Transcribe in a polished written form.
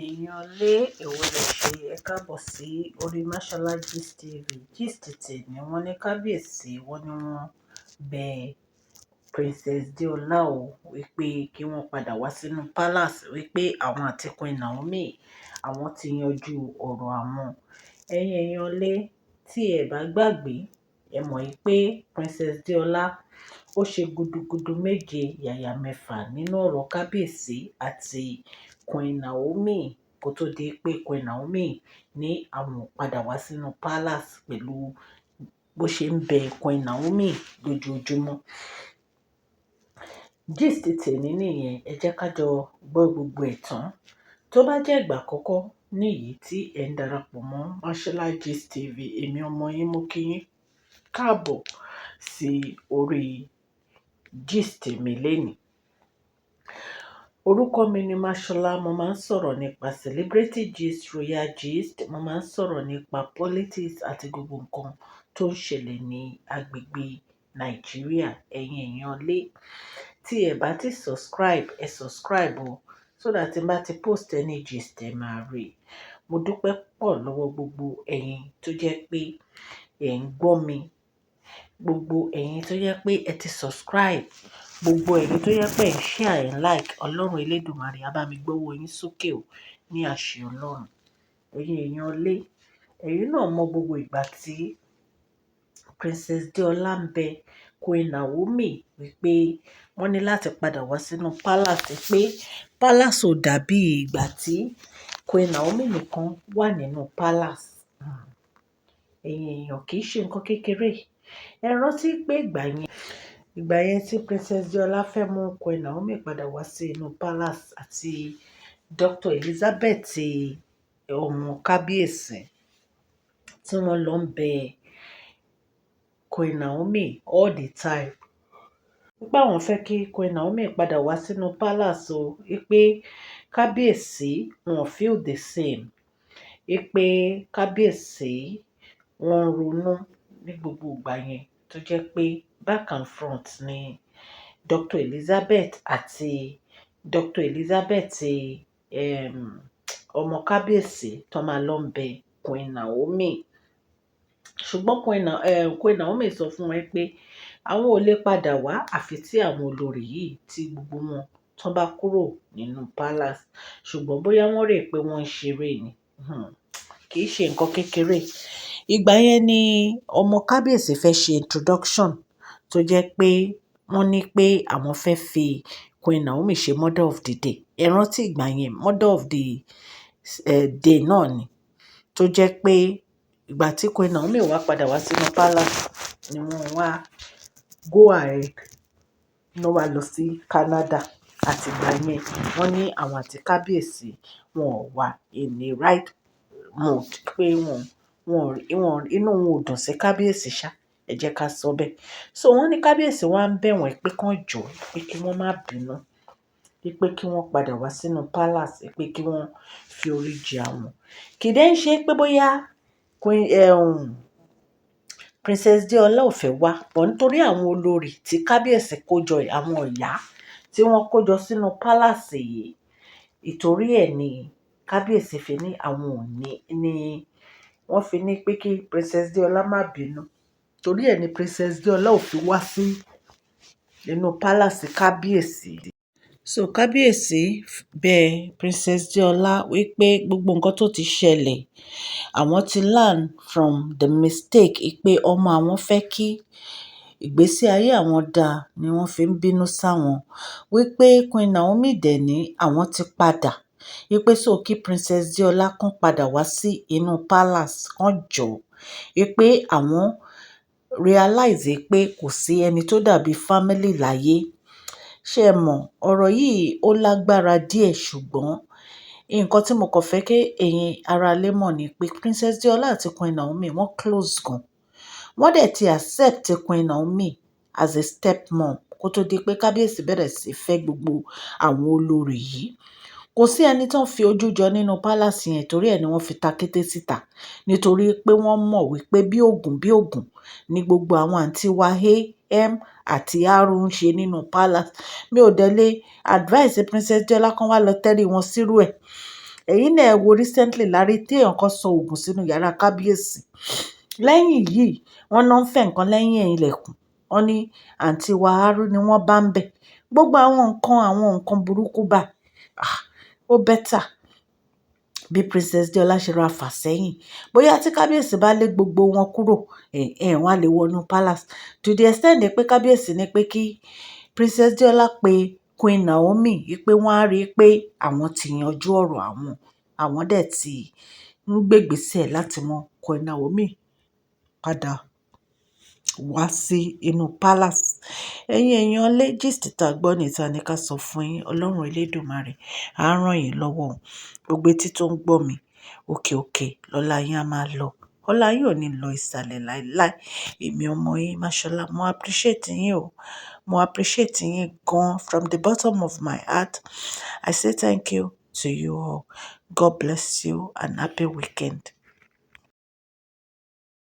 èèyàn lé èwo lè ṣe ẹ káàbọ̀ sí orí Mashola Gist TV. Gist tèmi wọ́n ní kábíyèsí wọ́n ní wọ́n bẹ Princess Adeola o wípé kí wọ́n padà wá sínú palace wípé àwọn àti Queen Naomi àwọn ti yanjú ọ̀rọ̀ àwọn. Èèyàn lé tí ẹ bá gbàgbé ẹ mọ̀ pé Princess Adeola ó ṣe gudugudu méje yàyà mẹ́fà nínú ọ̀rọ̀ kábíyèsí àti Queen Naomi kó tó di pé Queen Naomi ní àwọn padà wá sínú palace pẹ̀lú bó ṣe ń bẹ Queen Naomi lójoojúmọ́. Gist tèmi nìyẹn, ẹ jẹ́ ká jọ gbọ́ gbogbo ẹ̀ tán. Tó bá jẹ́ ìgbà àkọ́kọ́ níyìí tí ẹ̀ ń darapọ̀ mọ́ Mashola Gist TV, èmi ọmọ yín mú kí yín káàbọ̀ sí orí gist mi lénìí. Orúkọ mi ni Mashola, mo máa ń sọ̀rọ̀ nípa celebrity gist, royal gist, mo máa ń sọ̀rọ̀ nípa politics àti gbogbo nǹkan tó ń ṣẹlẹ̀ ní agbègbè Nàìjíríà. Èèyàn lé tí ẹ bá ti subscribe, ẹ subscribe o, so that tí n bá ti post any gist ẹ máa rí. Mo dúpẹ́ pọ̀ lọ́wọ́ gbogbo ẹ̀yin tó jẹ́ pé ẹ̀ ń gbọ́ mi, gbogbo ẹ̀yin tó jẹ́ pé ẹ ti subscribe, gbogbo ẹ̀yin tó jẹ́ pé ẹ̀ ń share and like. Ọlọ́run Elédùmarè á bá mi gbọ́wọ́ yín sókè o ní àṣẹ Ọlọ́run. Èèyàn lé, ẹ̀yin náà mọ gbogbo ìgbà tí Princess Adeola ń bẹ Queen Naomi wípé wọ́n ní láti padà wá sínú palace, pé palace ò dàbí ìgbà tí Queen Naomi nìkan wà nínú palace. Èèyàn kì í ṣe nǹkan kékeré. Ẹ rántí pé ìgbà yẹn tí Princess Adeola fẹ́ mú Queen Naomi padà wá sí inú palace àti Dr. Elizabeth ọmọ kábíyèsí tí wọ́n lọ ń bẹ Queen Naomi all the time. Nígbà wọ́n fẹ́ kí Queen Naomi padà wá sínú palace o, wípé kábíyèsí wọn feel the same, wípé kábíyèsí wọ́n ronú ní gbogbo ìgbà yẹn tó jẹ́ pé back and front ni Dr. Elizabeth àti Dr. Elizabeth ọmọ kábíyèsí tó máa lọ ń bẹ Queen Naomi. Ṣùgbọ́n Queen Naomi sọ fún wọn pé àwọn ò lè padà wá àfi tí àwọn olórí yìí tí gbogbo wọn tó bá kúrò nínú palace. Ṣùgbọ́n bóyá wọ́n rè pé wọ́n ń ṣeré ni, kì í ṣe nǹkan kékeré. Ìgbà yẹn ni ọmọ kábíyèsí fẹ́ ṣe introduction tó jẹ́ pé wọ́n ní pé àwọn fẹ́ fi Queen Naomi ṣe mother of the day. Ẹ rántí ìgbà yẹn mother of the day náà ni, tó jẹ́ pé ìgbà tí Queen Naomi wá padà wá sínú palace ni wọ́n wá go ahead ló wá lọ sí Canada. Àti ìgbà yẹn wọ́n ní àwọn àti kábíyèsí wọn ò wà in the right mood, pé inú wọn ò dùn sí kábíyèsí ṣá, ẹ jẹ́ ká sọ bẹ́ẹ̀. So wọ́n ní kábíyèsí wá ń bẹ̀ wọ́n pé kán jọ, pé kí wọ́n má bínú, pé kí wọ́n padà wá sínú palace, pé kí wọ́n fi orí jì àwọn. Kì í dẹ́ ń ṣe pé bóyá Princess Adeola ò fẹ́ wá, bọ̀ nítorí àwọn olórí tí kábíyèsí kó jọ, àwọn ìyá tí wọ́n kó jọ sínú palace yìí, ìtorí ẹ̀ ni kábíyèsí fi ní àwọn ò ní wọ́n fi ní pé kí Princess Adeola má bínú. Torí ẹ̀ ni Princess Adeola ò fi wá sí inú palace kábíyèsí. So kábíyèsí bẹ Princess Adeola wípé gbogbo nǹkan tó ti ṣẹlẹ̀ àwọn ti learn from the mistake, pé ọmọ àwọn fẹ́ kí ìgbésí ayé àwọn dá ni wọ́n fi ń bínú sáwọn, wípé Queen Naomi dẹ̀ ní àwọn ti padà, wípé so kí Princess Adeola kán padà wá sí inú palace kán jọ, wípé àwọn realize pé kò sí ẹni tó dàbí family láyé. Ṣé ẹ mọ̀ ọ̀rọ̀ yìí ó lágbára díẹ̀, ṣùgbọ́n nǹkan tí mo kàn fẹ́ kí ẹ̀yin ará ilé mọ̀ ni pé Princess Adeola àti Queen Naomi wọ́n close gan. Wọ́n dẹ̀ ti accept Queen Naomi as a stepmom kó tó di pé kábíyèsí bẹ̀rẹ̀ sí fẹ́ gbogbo àwọn olórí yìí. Kò sí ẹni tó ń fi ojú jọ nínú palace yẹn, torí ẹ̀ ni wọ́n fi ta kété síta, nítorí pé wọ́n mọ̀ wípé bí ògùn ni gbogbo àwọn àǹtí wa àti ń ṣe nínú palace. Mi ò dẹ̀ lè advise Princess Adeola kan wá lọ tẹ́rí wọn sírú ẹ̀. ẹ̀yin náà ẹ wo recently lárí tí èèyàn kan sọ oògùn sínú yàrá kábíyèsí. Lẹ́yìn yìí wọ́n náà ń fẹ́ nǹkan lẹ́yìn ẹ̀yìn ilẹ̀kùn, wọ́n ní àǹtí wàhálù ni wọ́n bá ń bẹ̀. Gbogbo àwọn nǹkan burúkú báyìí, ó bẹ́tà bí Princess Deola ṣe ra fà sẹ́yìn. Bóyá tí kábíyèsí bá lé gbogbo wọn kúrò, wọ́n á lè wọnú palace. To the extent pé kábíyèsí ní pé kí Princess Deola pe Queen Naomi wípé wọ́n á rí i pé àwọn ti yanjú ọ̀rọ̀ àwọn dẹ̀ ti ń gbègbèsẹ̀ láti mọ Queen Naomi padà wá sí inú palace. Ẹ̀yin èèyàn lé gist tá gbọ́ ní ta ni ká sọ fún yín. Ọlọ́run Elédùmarè á ràn yín lọ́wọ́. Gbogbo etí tó ń gbọ́ mi, òkè òkè lọ́lá yín á máa lọ. Ọlá yín ò ní lọ ìsàlẹ̀ láíláí. Èmi ọmọ yín Máṣọlá, mo appreciate yín o. Mo appreciate yín gan from the bottom of my heart. I say thank you to you all. God bless you and happy weekend.